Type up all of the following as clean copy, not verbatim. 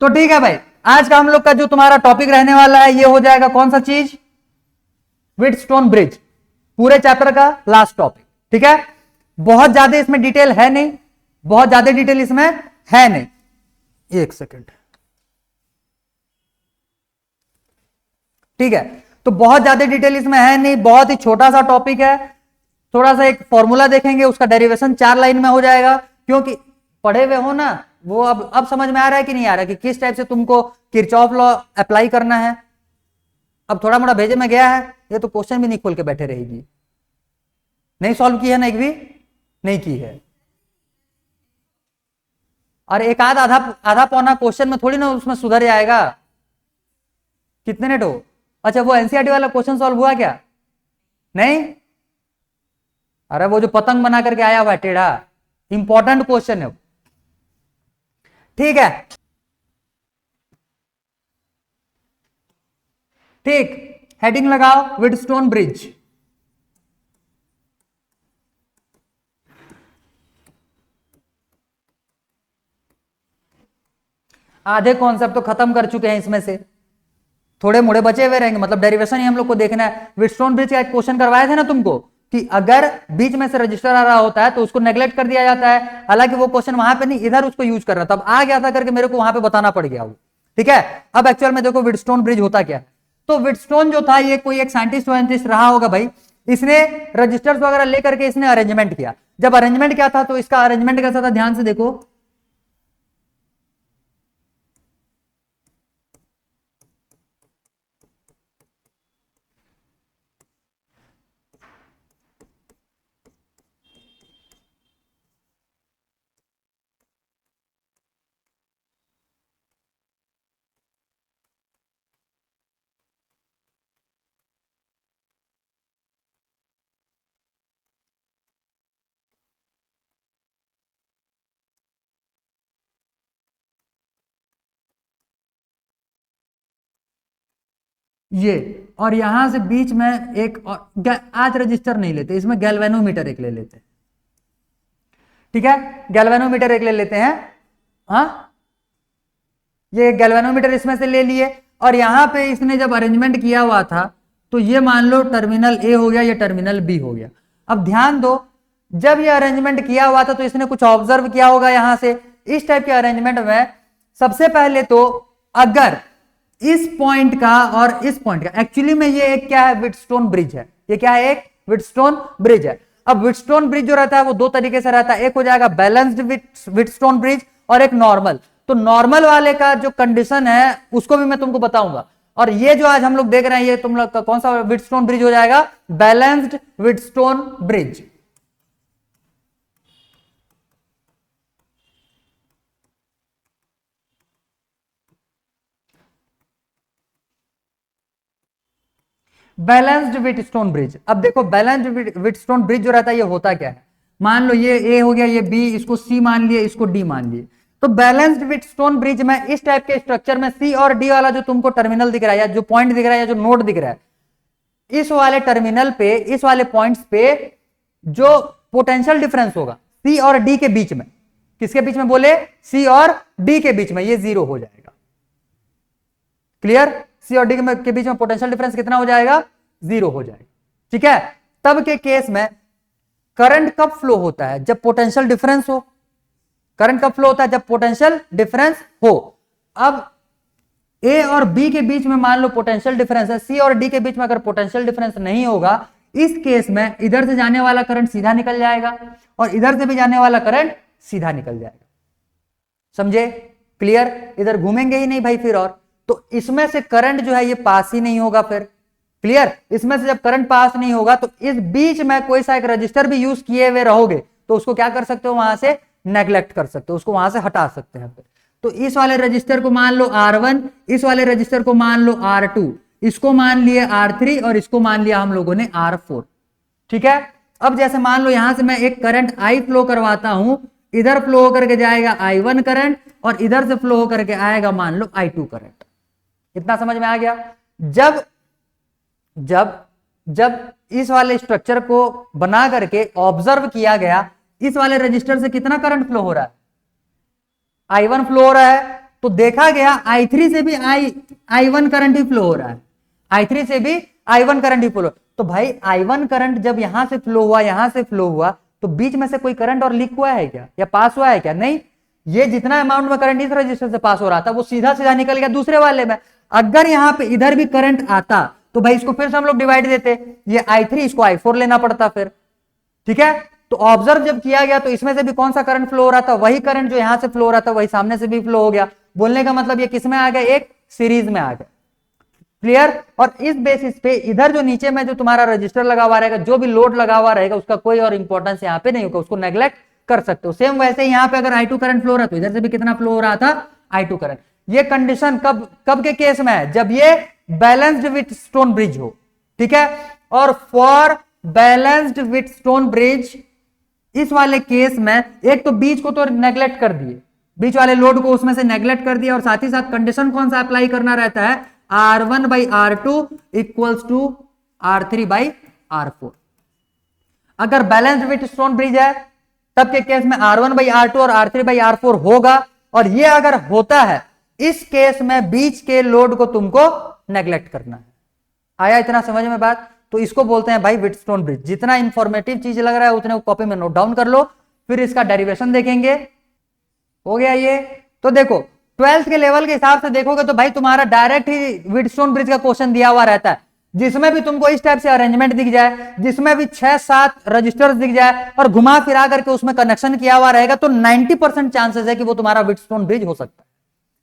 तो ठीक है भाई, आज का हम लोग का जो तुम्हारा टॉपिक रहने वाला है ये हो जाएगा कौन सा चीज, व्हीटस्टोन ब्रिज, पूरे चैप्टर का लास्ट टॉपिक। ठीक है, बहुत ज्यादा इसमें डिटेल है नहीं, बहुत ज्यादा डिटेल इसमें है नहीं। एक सेकेंड, ठीक है, तो बहुत ज्यादा डिटेल इसमें है नहीं, बहुत ही छोटा सा टॉपिक है। थोड़ा सा एक फॉर्मूला देखेंगे, उसका डेरिवेशन 4 लाइन में हो जाएगा, क्योंकि पढ़े हुए हो ना वो। अब समझ में आ रहा है कि नहीं आ रहा है कि किस टाइप से तुमको किरचॉफ लॉ अप्लाई करना है। अब थोड़ा मोड़ा भेजे में गया है, ये तो क्वेश्चन भी नहीं खोल के बैठे रहेगी, नहीं सॉल्व की है ना, एक भी नहीं की है। और एक आधा पौना क्वेश्चन में थोड़ी ना उसमें सुधर जाएगा। कितने नेट हो? अच्छा, वो एनसीईआरटी वाला क्वेश्चन सॉल्व हुआ क्या? नहीं? अरे वो जो पतंग बना करके आया हुआ है टेढ़ा, इंपॉर्टेंट क्वेश्चन है। ठीक है, ठीक, हेडिंग लगाओ व्हीटस्टोन ब्रिज। आधे कॉन्सेप्ट तो खत्म कर चुके हैं, इसमें से थोड़े मोड़े बचे हुए रहेंगे, मतलब डेरिवेशन ही हम लोग को देखना है। व्हीटस्टोन ब्रिज का एक क्वेश्चन करवाए थे ना तुमको कि अगर बीच में से रजिस्टर आ रहा होता है तो उसको नेग्लेक्ट कर दिया जाता है। हालांकि वो क्वेश्चन वहां पे नहीं, इधर उसको यूज कर रहा था, अब आ गया था करके मेरे को वहां पे बताना पड़ गया वो। ठीक है, अब एक्चुअल में देखो व्हीटस्टोन ब्रिज होता क्या है। तो व्हीटस्टोन जो था ये कोई एक साइंटिस्ट रहा होगा भाई, इसने रजिस्टर्स वगैरह लेकर के इसने अरेंजमेंट किया। जब अरेंजमेंट किया था तो इसका अरेंजमेंट कैसा था, ध्यान से देखो। ये और यहां से बीच में एक आज रजिस्टर नहीं लेते, इसमें गैल्वेनोमीटर एक ले लेते हैं। ठीक है, गैल्वेनोमीटर एक ले लेते हैं। हाँ, ये गैल्वेनोमीटर इसमें से ले लिए, और यहां पे इसने जब अरेंजमेंट किया हुआ था तो ये मान लो टर्मिनल ए हो गया, ये टर्मिनल बी हो गया। अब ध्यान दो, जब ये अरेंजमेंट किया हुआ था तो इसने कुछ ऑब्जर्व किया होगा यहां से। इस टाइप के अरेंजमेंट में सबसे पहले तो अगर इस पॉइंट का और इस पॉइंट का, एक्चुअली में ये एक क्या है, व्हीटस्टोन ब्रिज है। ये क्या है, एक व्हीटस्टोन ब्रिज है। अब व्हीटस्टोन ब्रिज जो रहता है वो दो तरीके से रहता है, एक हो जाएगा बैलेंस्ड व्हीटस्टोन ब्रिज और एक नॉर्मल। तो नॉर्मल वाले का जो कंडीशन है उसको भी मैं तुमको बताऊंगा। और ये जो आज हम लोग देख रहे हैं ये तुम लोग का कौन सा व्हीटस्टोन ब्रिज हो जाएगा, balanced Wheatstone bridge. Balanced Wheatstone bridge, अब देखो बैलेंस्ड व्हीटस्टोन ब्रिज जो रहता है ये होता क्या है, मान लो ये ए हो गया, ये बी, इसको सी मान लिए, इसको डी मान लिए। तो बैलेंस्ड व्हीटस्टोन ब्रिज में इस टाइप के स्ट्रक्चर में सी और डी वाला जो तुमको टर्मिनल दिख रहा है या जो पॉइंट दिख रहा है या जो नोड दिख रहा है, इस वाले टर्मिनल पे, इस वाले पॉइंट्स पे जो पोटेंशियल डिफरेंस होगा सी और डी के बीच में, किसके बीच में बोले, सी और डी के बीच में, ये जीरो हो जाएगा। क्लियर? सी और डी के बीच में पोटेंशियल डिफरेंस कितना हो जाएगा, जीरो हो जाएगा। ठीक है, तब के केस में करंट कब फ्लो होता है, जब पोटेंशियल डिफरेंस हो। करंट कब फ्लो होता है, जब पोटेंशियल डिफरेंस हो। अब ए और बी के बीच में मान लो पोटेंशियल डिफरेंस है, सी और डी के बीच में अगर पोटेंशियल डिफरेंस नहीं होगा, इस केस में इधर से जाने वाला करंट सीधा निकल जाएगा और इधर से भी जाने वाला करंट सीधा निकल जाएगा। समझे? क्लियर? इधर घूमेंगे ही नहीं भाई फिर। और तो इसमें से करंट जो है ये पास ही नहीं होगा फिर। क्लियर? इसमें से जब करंट पास नहीं होगा तो इस बीच में कोई सा एक रजिस्टर भी यूज किए हुए रहोगे तो उसको क्या कर सकते हो, वहां से नेग्लेक्ट कर सकते हो, उसको वहां से हटा सकते हैं फिर। तो इस वाले रजिस्टर को मान लो R1, इस वाले रजिस्टर को मान लो R2, इसको मान लिए R3 और इसको मान लिया हम लोगों ने R4। ठीक है, अब जैसे मान लो यहां से मैं एक करंट I फ्लो करवाता हूं, इधर फ्लो होकर के जाएगा I1 करंट और इधर से फ्लो होकर के आएगा मान लो I2 करंट। इतना समझ में आ गया? जब जब जब इस वाले स्ट्रक्चर को बना करके ऑब्जर्व किया गया, इस वाले रजिस्टर से कितना करंट फ्लो हो रहा है, I1 फ्लो हो रहा है, तो देखा गया I3 से भी I1 करंट ही फ्लो हो रहा है, I3 से भी I1 करंट ही फ्लो। तो भाई I1 करंट जब यहां से फ्लो हुआ, यहां से फ्लो हुआ, तो बीच में से कोई करंट और लीक हुआ है क्या, या पास हुआ है क्या? नहीं। ये जितना अमाउंट में करंट इस रजिस्टर से पास हो रहा था वो सीधा सीधा निकल गया दूसरे वाले में। अगर यहां पे इधर भी करंट आता तो भाई इसको फिर से हम लोग डिवाइड देते, ये I3 इसको I4 लेना पड़ता फिर, ठीक है। तो ऑब्जर्व जब किया गया तो इसमें से भी कौन सा करंट फ्लो हो रहा था, वही करंट जो यहां से फ्लो हो रहा था वही सामने से भी फ्लो हो गया। बोलने का मतलब ये किस में आ गया, एक सीरीज में आ गया। क्लियर। और इस बेसिस पे इधर जो नीचे में जो तुम्हारा रजिस्टर लगा हुआ रहेगा, जो भी लोड लगा हुआ रहेगा, उसका कोई और इंपॉर्टेंस यहाँ पे नहीं होगा, उसको नेग्लेक्ट कर सकते हो। सेम वैसे यहाँ पे अगर I2 करंट फ्लो हो रहा है तो इधर से भी कितना फ्लो हो रहा था, I2 करंट। ये कंडीशन कब कब के केस में है, जब ये बैलेंस्ड विथ स्टोन ब्रिज हो, ठीक है। और for balanced with stone bridge, इस वाले केस में एक तो बीच को तो नेग्लेक्ट कर दिए, बीच वाले लोड को उसमें से नेग्लेक्ट कर दिया, और साथ ही साथ कंडीशन कौन सा अप्लाई करना रहता है, R1 by R2 equals to R3 by R4। अगर बैलेंस्ड विथ स्टोन ब्रिज है तब के केस में R1 by R2 और R3 by R4 होगा, और ये अगर होता है इस केस में बीच के लोड को तुमको नेग्लेक्ट करना है। आया इतना समझ में बात? तो इसको बोलते हैं भाई व्हीटस्टोन ब्रिज। जितना इंफॉर्मेटिव चीज लग रहा है उतने कॉपी में नोट डाउन कर लो, फिर इसका डेरिवेशन देखेंगे। हो गया ये। तो देखो 12th के लेवल के हिसाब से देखोगे तो भाई तुम्हारा डायरेक्ट ही व्हीटस्टोन ब्रिज का क्वेश्चन दिया हुआ रहता है, जिसमें भी तुमको इस टाइप से अरेंजमेंट दिख जाए, जिसमें भी 6-7 रजिस्टर्स दिख जाए और घुमा फिरा करके उसमें कनेक्शन किया हुआ रहेगा, तो 90% चांसेस है कि वो तुम्हारा व्हीटस्टोन ब्रिज हो सकता है।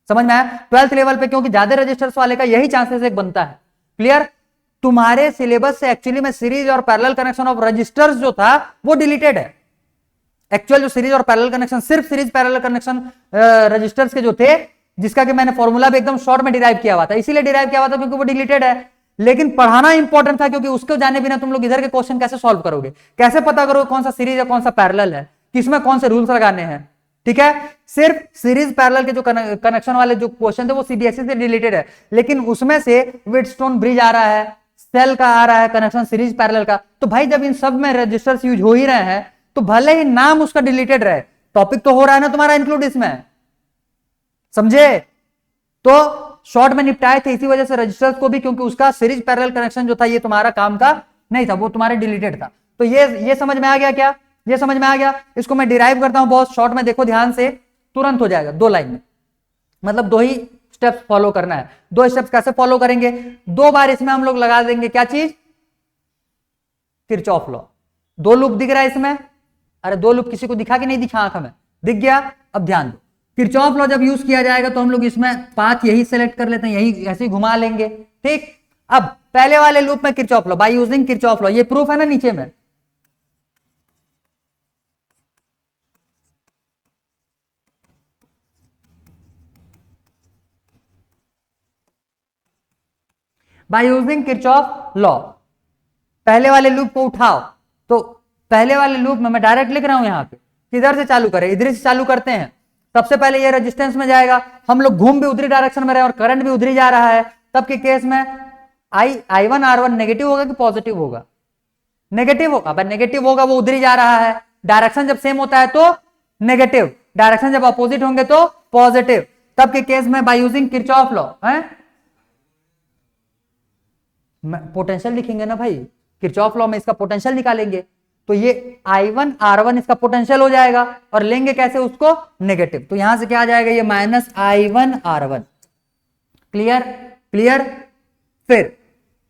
समझ में आया? 12th लेवल पे क्योंकि ज्यादा रजिस्टर्स वाले का यही चांसेस एक बनता है। क्लियर। तुम्हारे सिलेबस से एक्चुअली में सीरीज और पैरेलल कनेक्शन ऑफ रजिस्टर्स जो था वो डिलीटेड है। एक्चुअल जो सीरीज और पैरेलल कनेक्शन, सिर्फ सीरीज पैरेलल कनेक्शन रजिस्टर्स के जो थे, जिसका कि मैंने फॉर्मूला भी एकदम शॉर्ट में डिराइव किया हुआ था, इसीलिए डिराइव किया हुआ था क्योंकि वो डिलीटेड है। लेकिन पढ़ाना इंपॉर्टेंट था, क्योंकि उसको जाने बिना तुम लोग इधर के क्वेश्चन कैसे सॉल्व करोगे, कैसे पता करोगे कौन सा सीरीज है कौन सा पैरेलल है, किसमें कौन से रूल्स लगाने हैं। ठीक है। सिर्फ सीरीज पैरेलल के जो कनेक्शन वाले जो क्वेश्चन थे वो सीबीएसई से रिलेटेड है, लेकिन उसमें से व्हीटस्टोन ब्रिज आ रहा है, सेल का आ रहा है कनेक्शन सीरीज पैरेलल का। तो भाई जब इन सब में रजिस्टर्स यूज हो ही रहे हैं तो भले ही नाम उसका डिलीटेड रहे, टॉपिक तो हो रहा है ना तुम्हारा इंक्लूड इसमें, समझे? तो शॉर्ट में निपटाए थे इसी वजह से रजिस्टर्स को भी, क्योंकि उसका सीरीज पैरेलल कनेक्शन जो था ये तुम्हारा काम का नहीं था, वो तुम्हारे डिलीटेड था। तो ये समझ में आ गया क्या? ये समझ में आ गया। इसको मैं डिराइव करता हूं बहुत शॉर्ट में, देखो ध्यान से, तुरंत हो जाएगा 2 लाइन में, मतलब 2 ही स्टेप्स फॉलो करना है। 2 स्टेप्स कैसे फॉलो करेंगे? 2 बार इसमें हम लोग लगा देंगे क्या चीज, किरचॉफ लॉ। 2 लूप दिख रहा है इसमें, अरे 2 लूप किसी को दिखा कि नहीं दिखा, आंख में दिख गया। अब ध्यान दो, किरचॉफ लॉ जब यूज किया जाएगा तो हम लोग इसमें पाथ यही सेलेक्ट कर लेते हैं, यही ऐसे ही घुमा लेंगे। ठीक। अब पहले वाले लूप में Kirchhoff law, by using Kirchhoff law, ये प्रूफ है ना नीचे में, बाय यूजिंग किरचॉफ लॉ। पहले वाले लूप को उठाओ, तो पहले वाले लूप में मैं डायरेक्ट लिख रहा हूं यहां पे, किधर से चालू करें, इधर से चालू करते हैं। सबसे पहले ये रेजिस्टेंस में जाएगा, हम लोग घूम भी उधरी डायरेक्शन में रहे और करंट भी उधरी जा रहा है, तब के केस में I1 R1 नेगेटिव होगा कि पॉजिटिव होगा? नेगेटिव होगा। भाई नेगेटिव होगा, वो उधरी जा रहा है। डायरेक्शन जब सेम होता है तो नेगेटिव, डायरेक्शन जब अपोजिट होंगे तो पॉजिटिव। तब के केस में बाय यूजिंग किरचॉफ लॉ है, पोटेंशियल लिखेंगे ना भाई, किरचॉफ लॉ में इसका पोटेंशियल निकालेंगे, तो ये I1 R1 इसका पोटेंशियल हो जाएगा, और लेंगे कैसे उसको, नेगेटिव। तो यहां से क्या आ जाएगा, ये minus I1 R1। Clear? Clear. फिर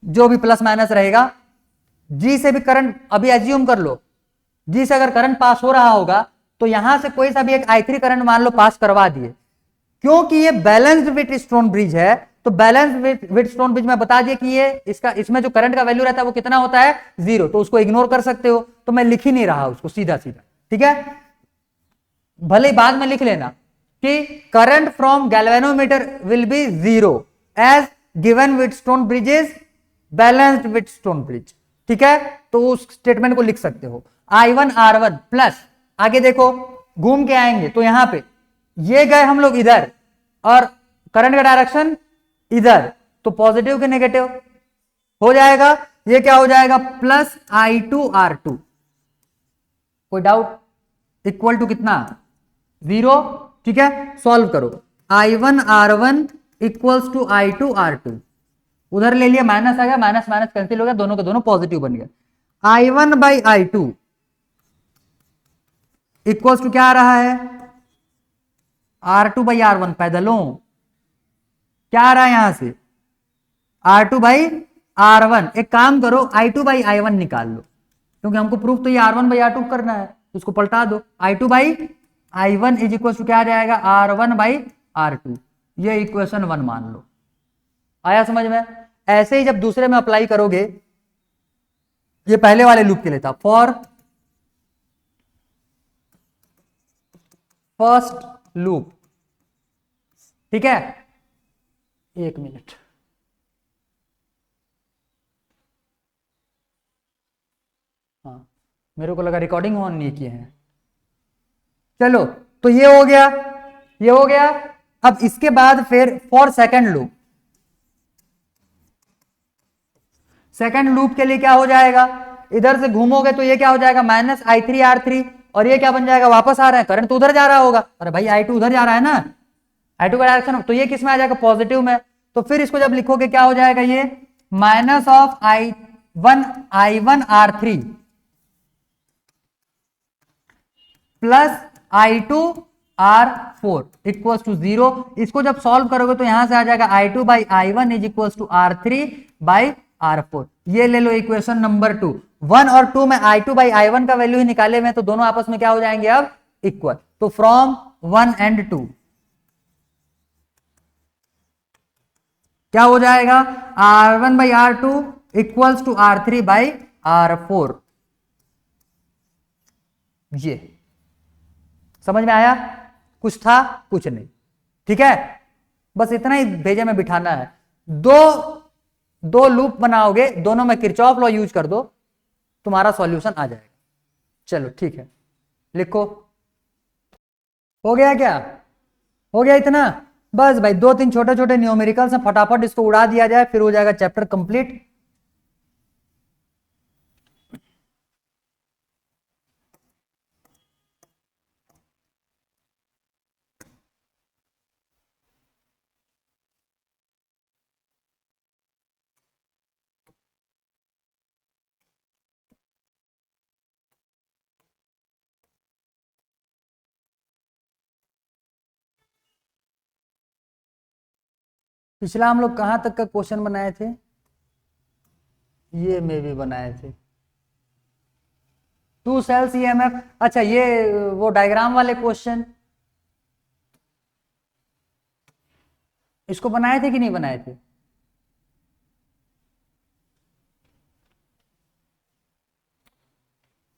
जो भी प्लस माइनस रहेगा, जी से भी करंट, अभी एज्यूम कर लो जी से अगर करंट पास हो रहा होगा तो यहां से कोई सा भी एक I3 करंट मान लो पास करवा दिए, क्योंकि ये बैलेंस्ड व्हीटस्टोन ब्रिज है, तो बैलेंस व्हीटस्टोन ब्रिज में बता दिए कि ये इसमें जो करंट का वैल्यू रहता है वो कितना होता है, 0, तो उसको इग्नोर कर सकते हो। तो मैं लिख ही नहीं रहा उसको, सीधा सीधा, ठीक है। भले ही बाद में लिख लेना कि current from galvanometer will be 0 as given Wheatstone bridge is balanced Wheatstone bridge, ठीक है। तो उस स्टेटमेंट को लिख सकते हो, I1 R1 प्लस, आगे देखो घूम के आएंगे तो यहां पे ये गए हम लोग इधर, और करंट का डायरेक्शन इधर, तो पॉजिटिव के नेगेटिव हो जाएगा। ये क्या हो जाएगा, प्लस I2 R2, कोई डाउट, इक्वल टू कितना, 0, ठीक है। सॉल्व करो, I1R1 इक्वल्स टू I2R2, उधर ले लिया माइनस आ गया, माइनस माइनस कैंसिल हो गया, दोनों के दोनों पॉजिटिव बन गया। I1/I2 इक्वल्स टू क्या आ रहा है, R2/R1, पैदलों क्या आ रहा है यहां से, R2/R1। एक काम करो I2/I1 निकाल लो, क्योंकि हमको प्रूफ तो ये R1/R2 करना है, उसको पलटा दो। I2/I1 इज इक्वल टू क्या आ जाएगा, R1/R2। ये इक्वेशन 1 मान लो। आया समझ में? ऐसे ही जब दूसरे में अप्लाई करोगे, ये पहले वाले लूप के लिए था, फॉर फर्स्ट लूप, ठीक है। एक मिनट, हाँ मेरे को लगा रिकॉर्डिंग ऑन नहीं किए हैं। चलो तो ये हो गया, ये हो गया। अब इसके बाद फिर for second loop, second loop के लिए क्या हो जाएगा, इधर से घूमोगे तो ये क्या हो जाएगा, -I3R3, और ये क्या बन जाएगा, वापस आ रहा है, करंट तो उधर जा रहा होगा, अरे भाई I2 उधर जा रहा है ना, I2 का डायरेक्शन, तो ये किस में आ जाएगा, पॉजिटिव में। तो फिर इसको जब लिखोगे क्या हो जाएगा, ये -I1R3 plus I2R4 equals to 0। इसको जब सॉल्व करोगे तो यहां से आ जाएगा I2/I1 is equals to R3/R4। ये ले लो इक्वेशन नंबर 2। 1 और 2 में I2/I1 का वैल्यू ही निकाले हुए, तो दोनों आपस में क्या हो जाएंगे अब, इक्वल। तो फ्रॉम 1 एंड 2 क्या हो जाएगा, R1/R2 इक्वल्स टू R3/R4। ये समझ में आया, कुछ था कुछ नहीं, ठीक है। बस इतना ही भेजे में बिठाना है। दो लूप बनाओगे, दोनों में किरचॉफ लॉ यूज कर दो, तुम्हारा सॉल्यूशन आ जाएगा। चलो ठीक है, लिखो। हो गया क्या, हो गया इतना, बस भाई 2-3 छोटे छोटे न्यूमेरिकल्स हैं, फटाफट इसको उड़ा दिया जाए, फिर हो जाएगा चैप्टर कंप्लीट। पिछला हम लोग कहां तक का क्वेश्चन बनाए थे, ये में भी बनाए थे, 2 सेल्स EMF। अच्छा ये वो डायग्राम वाले क्वेश्चन, इसको बनाए थे कि नहीं बनाए थे,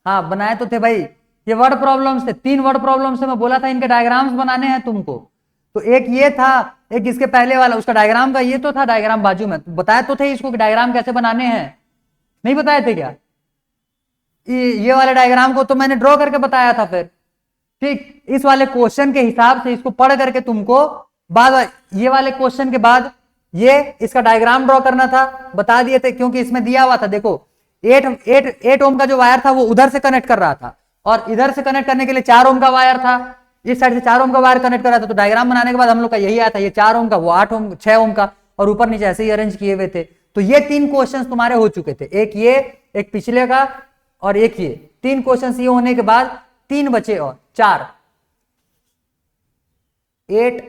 हाँ बनाए तो थे भाई। ये वर्ड प्रॉब्लम्स थे, 3 वर्ड प्रॉब्लम्स थे, मैं बोला था इनके डायग्राम्स बनाने हैं तुमको। तो एक ये था, एक इसके पहले वाला, उसका डायग्राम का ये तो था डायग्राम बाजू में, तो बताए तो थे इसको कि डायग्राम कैसे बनाने हैं, नहीं बताए थे क्या? ये वाले डायग्राम को तो मैंने ड्रॉ करके बताया था फिर, ठीक। इस वाले क्वेश्चन के हिसाब से इसको पढ़ करके तुमको बाद, ये वाले क्वेश्चन के बाद ये इसका डायग्राम ड्रॉ करना था, बता दिए थे, क्योंकि इसमें दिया हुआ था, देखो 8 ओम का जो वायर था वो उधर से कनेक्ट कर रहा था, और इधर से कनेक्ट करने के लिए 4 ओम का वायर था, इस साइड से 4 ओम का वायर कनेक्ट कर रहा था। तो डायग्राम बनाने के बाद हम लोग का यही आया था, ये 4 ओम का, वो 8 ओम 6 ओम का, और ऊपर नीचे ऐसे ही अरेंज किए हुए थे। तो ये 3 क्वेश्चन तुम्हारे हो चुके थे, एक ये, एक पिछले का, और एक ये। 3 क्वेश्चन ये होने के बाद 3 बचे, और 4, 8,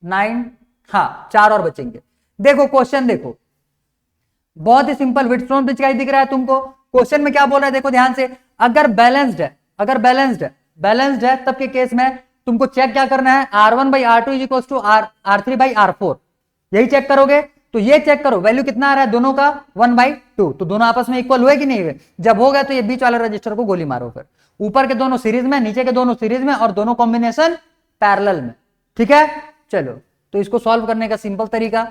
9, हाँ 4 और बचेंगे। देखो क्वेश्चन देखो, बहुत ही सिंपल, व्हीटस्टोन ब्रिज का ही दिख रहा है तुमको। क्वेश्चन में क्या बोल रहा है देखो ध्यान से, अगर बैलेंस्ड है, अगर बैलेंस्ड है तब के केस में तुमको चेक क्या करना है, R1/R2 is equal to R3/R4, यही चेक करोगे। तो ये चेक करो वैल्यू कितना आ रहा है दोनों का, 1/2, तो दोनों आपस में इक्वल हुए कि नहीं हुए। जब हो गया तो ये बीच वाले रजिस्टर को गोली मारो, फिर ऊपर के दोनों सीरीज में, नीचे के दोनों सीरीज में, और दोनों कॉम्बिनेशन पैरेलल में, ठीक है। चलो तो इसको सॉल्व करने का सिंपल तरीका,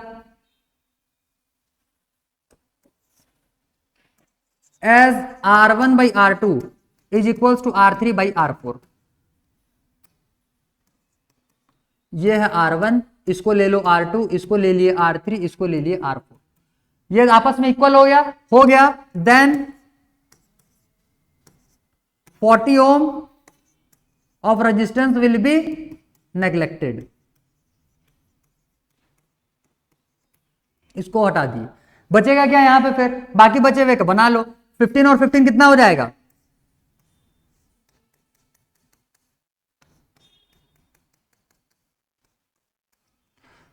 as R1/R2 is equals to R3/R4। ये है R1, इसको ले लो R2, इसको ले लिए R3, इसको ले लिए R4, ये आपस में इक्वल हो गया, हो गया। Then 40 ohm of resistance will be neglected, इसको हटा दिए, बचेगा क्या यहाँ पे, फिर बाकी बचे हुए का बना लो। 15 और 15 कितना हो जाएगा,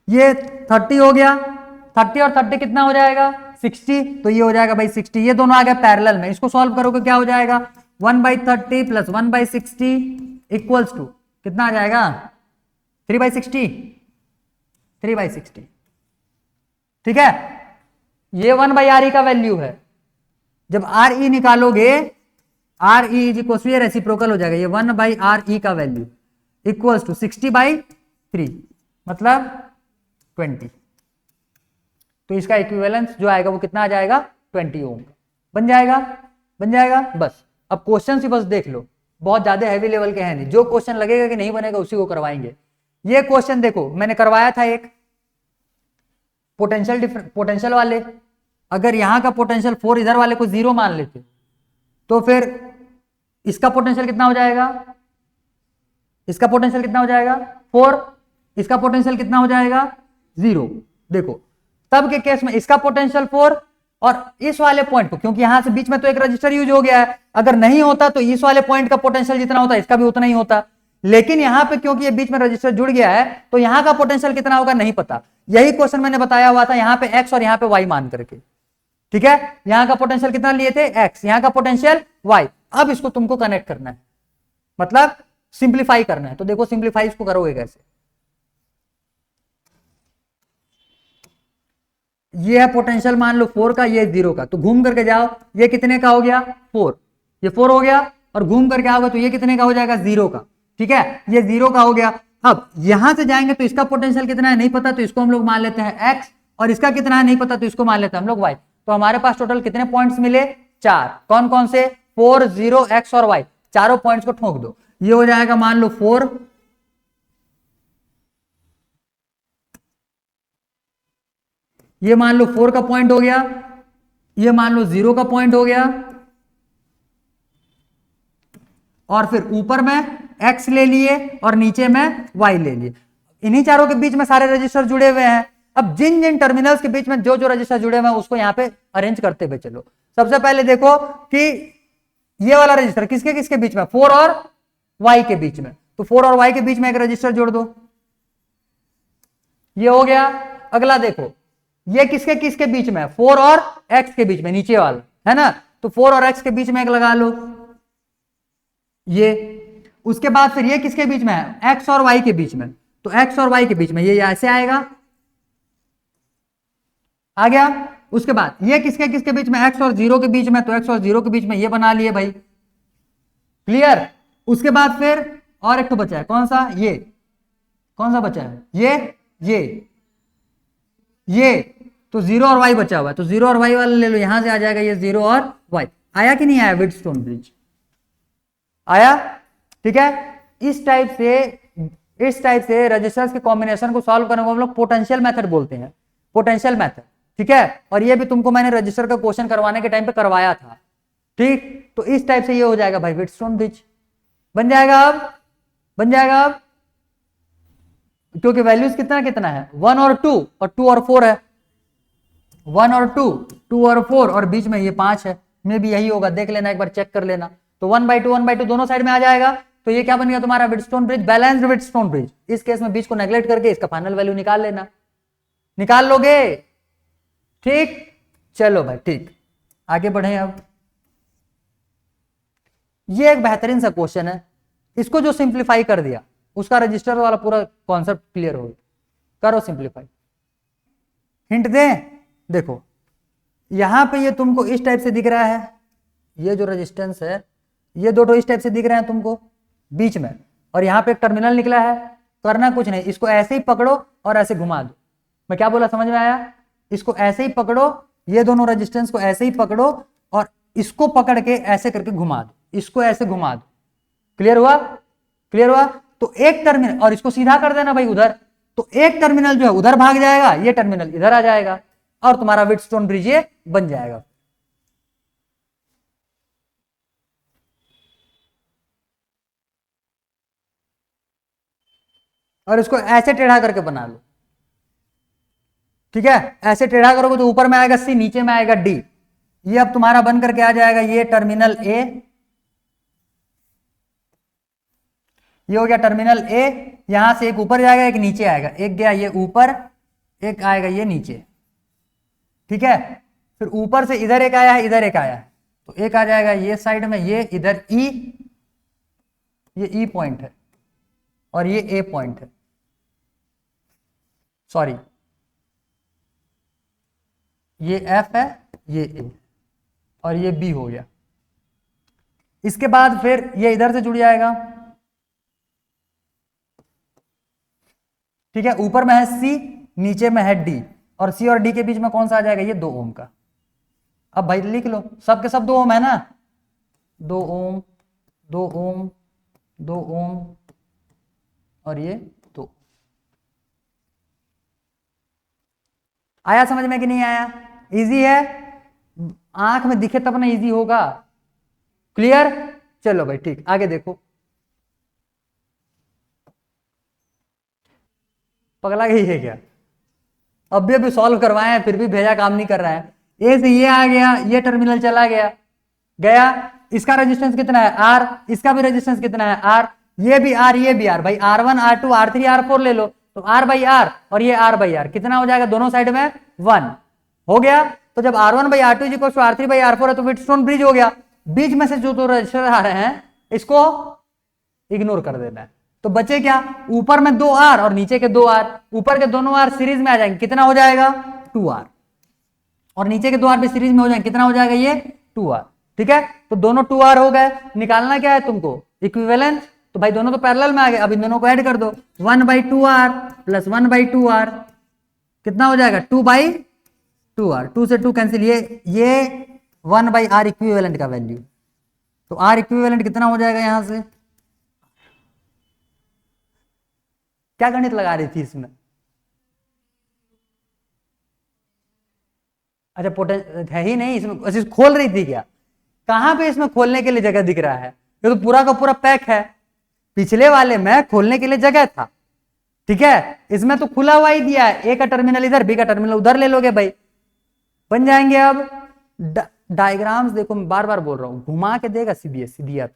ये 30 हो गया, 30 और 30 कितना हो जाएगा 60, तो ये हो जाएगा भाई 60, ये दोनों आ गए पैरेलल में, इसको सॉल्व करोगे क्या हो जाएगा 1/30 प्लस 1/60 इक्वल्स टू कितना आ जाएगा 3/60, 3/60, ठीक है। ये 1/RE का वैल्यू है, जब RE निकालोगे RE इज इक्वल टू, ये रेसिप्रोकल हो जाएगा, ये 1/RE का वैल्यू इक्वल्स टू 60/3 मतलब 20, तो इसका इक्विवेलेंस जो आएगा वो कितना आ जाएगा 20 ओम, बन जाएगा, बन जाएगा। बस अब क्वेश्चन ही बस देख लो, बहुत ज्यादा हैवी लेवल के हैं नहीं, जो क्वेश्चन लगेगा कि नहीं बनेगा उसी को करवाएंगे। ये क्वेश्चन देखो मैंने करवाया था एक पोटेंशियल वाले, अगर यहां का पोटेंशियल 4 इधर वाले को 0 मान लेते तो फिर इसका पोटेंशियल कितना हो जाएगा, इसका पोटेंशियल कितना हो जाएगा 4, इसका पोटेंशियल कितना हो जाएगा 0। देखो तब के केस में इसका पोटेंशियल 4 और इस वाले पॉइंट को, क्योंकि यहां से बीच में तो एक रजिस्टर यूज हो गया है, अगर नहीं होता तो इस वाले पॉइंट का पोटेंशियल जितना होता इसका भी उतना ही होता, लेकिन यहां पे क्योंकि ये बीच में रजिस्टर जुड़ गया है तो यहां का पोटेंशियल कितना होगा नहीं पता। यही क्वेश्चन मैंने बताया हुआ था यहां पे x और यहां पे y मान करके, ठीक है। यहां का पोटेंशियल कितना लिए थे x, यहां का पोटेंशियल y। अब इसको तुमको कनेक्ट करना है, मतलब सिंप्लीफाई करना है, तो देखो सिंप्लीफाई इसको करोगे कैसे। ये है पोटेंशियल मान लो 4 का, ये 0 का, तो घूम करके जाओ, ये कितने का हो गया 4, ये 4 हो गया, और घूम करके आओगे तो ये कितने का हो जाएगा 0 का, ठीक है, ये 0 का हो गया। अब यहां से जाएंगे तो इसका पोटेंशियल कितना है नहीं पता, तो इसको हम लोग मान लेते हैं x, और इसका कितना है नहीं पता तो इसको मान लेते हैं हम लोग y। तो हमारे पास टोटल कितने पॉइंट्स मिले 4, कौन कौन से 4, 0, x और y, चारों पॉइंट्स को ठोक दो, ये हो जाएगा मान लो 4, ये मान लो 4 का पॉइंट हो गया, ये मान लो 0 का पॉइंट हो गया, और फिर ऊपर में x ले लिए और नीचे में y ले लिए। इन्हीं चारों के बीच में सारे रजिस्टर जुड़े हुए हैं। अब जिन जिन टर्मिनल्स के बीच में जो जो रजिस्टर जुड़े हुए हैं उसको यहां पे अरेंज करते हुए चलो। सबसे पहले देखो कि ये वाला रजिस्टर किसके किसके बीच में 4 और y के बीच में, तो 4 और y के बीच में एक रजिस्टर जोड़ दो, ये हो गया। अगला देखो ये किसके किसके बीच में 4 और x के बीच में, नीचे वाला है ना, तो 4 और x के बीच में एक लगा लो ये। उसके बाद फिर ये किसके बीच में है x और y के बीच में, तो x और y के बीच में ये ऐसे आएगा, आ गया। उसके बाद ये किसके किसके बीच में x और 0 के बीच में, तो x और 0 के बीच में ये बना लिए भाई, क्लियर। उसके बाद फिर और एक तो बचा है, कौन सा, ये कौन सा बचा है, ये तो 0 और y बचा हुआ है, तो 0 और y वाला ले लो, यहां से आ जाएगा ये 0 और y। आया कि नहीं आया व्हीटस्टोन ब्रिज, आया, ठीक है। इस टाइप से रजिस्टर्स के कॉम्बिनेशन को सॉल्व करने को हम लोग पोटेंशियल मेथड बोलते हैं, पोटेंशियल मेथड, ठीक है। और ये भी तुमको मैंने रजिस्टर का क्वेश्चन करवाने के टाइम पे करवाया था, ठीक। तो इस टाइप से ये हो जाएगा भाई व्हीटस्टोन ब्रिज, बन जाएगा अब, बन जाएगा अब, क्योंकि वैल्यूज कितना कितना है 1 और 2 और 2 और 4 है, 1 और 2, 2 और 4, और बीच में ये 5 है, में भी यही होगा, देख लेना एक बार, चेक कर लेना। तो 1/2 दोनों साइड में आ जाएगा, तो ये क्या बन गया तुम्हारा Wheatstone bridge, balanced Wheatstone bridge. इस केस में बीच को नेग्लेक्ट करके इसका फाइनल वैल्यू निकाल लेना, निकाल लोगे, ठीक। चलो भाई ठीक, आगे बढ़े। अब ये एक बेहतरीन सा क्वेश्चन है, इसको जो सिंप्लीफाई कर दिया उसका रजिस्टर वाला पूरा कॉन्सेप्ट क्लियर हो गया, करो सिंप्लीफाई। हिंट दें, देखो यहां पे ये तुमको इस टाइप से दिख रहा है, ये जो रेजिस्टेंस है ये दो इस टाइप से दिख रहे हैं तुमको बीच में, और यहां पे एक टर्मिनल निकला है। करना कुछ नहीं, इसको ऐसे ही पकड़ो और ऐसे घुमा दो। मैं क्या बोला समझ में आया, इसको ऐसे ही पकड़ो, ये दोनों रेजिस्टेंस को ऐसे ही पकड़ो और इसको पकड़ के ऐसे करके घुमा दो, इसको ऐसे घुमा दो, क्लियर हुआ, क्लियर हुआ। तो एक टर्मिनल, और इसको सीधा कर देना भाई उधर, तो एक टर्मिनल जो है उधर भाग जाएगा, ये टर्मिनल इधर आ जाएगा, और तुम्हारा व्हीटस्टोन ब्रिज ये बन जाएगा। और इसको ऐसे टेढ़ा करके बना लो, ठीक है, ऐसे टेढ़ा करोगे तो ऊपर में आएगा सी, नीचे में आएगा डी। ये अब तुम्हारा बन करके आ जाएगा ये टर्मिनल ए, ये हो गया टर्मिनल ए। यहां से एक ऊपर जाएगा एक नीचे आएगा, एक गया ये ऊपर, एक आएगा ये नीचे। ठीक है, फिर ऊपर से इधर एक आया है, इधर एक आया है, तो एक आ जाएगा ये साइड में, ये इधर ई, ये ई पॉइंट है और ये ए पॉइंट है, सॉरी ये एफ है, ये ए और ये बी हो गया। इसके बाद फिर ये इधर से जुड़ जाएगा। ठीक है, ऊपर में है सी, नीचे में है डी, और सी और डी के बीच में कौन सा आ जाएगा, ये 2 ओम का। अब भाई लिख लो, सब के सब 2 ओम है ना, 2 ओम 2 ओम 2 ओम और ये 2। आया समझ में कि नहीं आया? इजी है, आंख में दिखे तब ना इजी होगा। क्लियर? चलो भाई ठीक, आगे देखो। पगला गई है क्या? अभी सॉल्व करवाए हैं फिर भी भेजा काम नहीं कर रहा है। ए से ये आ गया, ये टर्मिनल चला गया, इसका रेजिस्टेंस कितना है आर, इसका भी रेजिस्टेंस कितना है आर, ये भी आर ये भी आर। भाई R1 R2 R3 R4 ले लो, तो R बाई आर और ये R बाई आर कितना हो जाएगा, दोनों साइड में 1 हो गया। तो जब R1 by R2 equal to R3 by R4 है तो व्हीटस्टोन ब्रिज हो गया। बीच में से जो दो रेजिस्टर आ रहे हैं इसको इग्नोर कर देना है, तो बचे क्या, ऊपर में 2 R और नीचे के 2 R। ऊपर के दोनों R सीरीज में आ जाएंगे, कितना हो जाएगा 2R, और नीचे के 2 R भी सीरीज में हो जाएंगे, कितना हो जाएगा ये 2R। ठीक है, तो दोनों 2R हो गए। निकालना क्या है तुमको, इक्विवेलेंस। तो भाई दोनों तो पैरेलल में आ गए, अब इन दोनों को ऐड कर दो, 1/2R प्लस 1/2R कितना हो जाएगा 2/2R। 2 से 2 कैंसिल, ये 1/R इक्विवेलेंट का वैल्यू, तो R इक्विवेलेंट कितना हो जाएगा यहां से। क्या गणित लगा रही थी इसमें? अच्छा पोटेंशियल है ही नहीं इसमें, अच्छा खोल रही थी क्या? कहां पे इसमें खोलने के लिए जगह दिख रहा है, ये तो पूरा का पूरा पैक है। पिछले वाले में खोलने के लिए जगह था, ठीक है, इसमें तो खुला हुआ ही दिया है, ए का टर्मिनल इधर, बी का टर्मिनल उधर ले लोगे भाई, बन जाएंगे। अब डायग्राम्स देखो, मैं बार बार बोल रहा हूं, घुमा के देगा सीबीएसई दिया तो,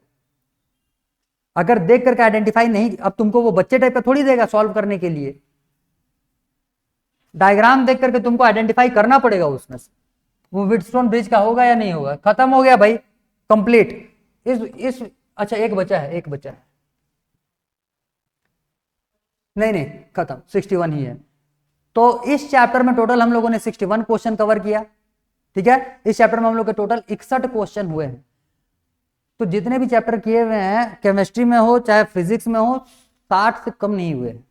अगर देख करके आइडेंटिफाई नहीं, अब तुमको वो बच्चे टाइप का थोड़ी देगा सॉल्व करने के लिए, डायग्राम देख करके तुमको आइडेंटिफाई करना पड़ेगा उसमें से वो व्हीटस्टोन ब्रिज का होगा या नहीं होगा। खत्म हो गया भाई, कंप्लीट। इस अच्छा एक बचा है, एक बचा है, नहीं खत्म, 61 ही है। तो इस चैप्टर में टोटल हम लोगों ने 61 क्वेश्चन कवर किया। ठीक है, इस चैप्टर में हम लोग के टोटल 61 क्वेश्चन हुए हैं। तो जितने भी चैप्टर किए हुए हैं केमिस्ट्री में हो चाहे फिजिक्स में हो, 60 से कम नहीं हुए हैं।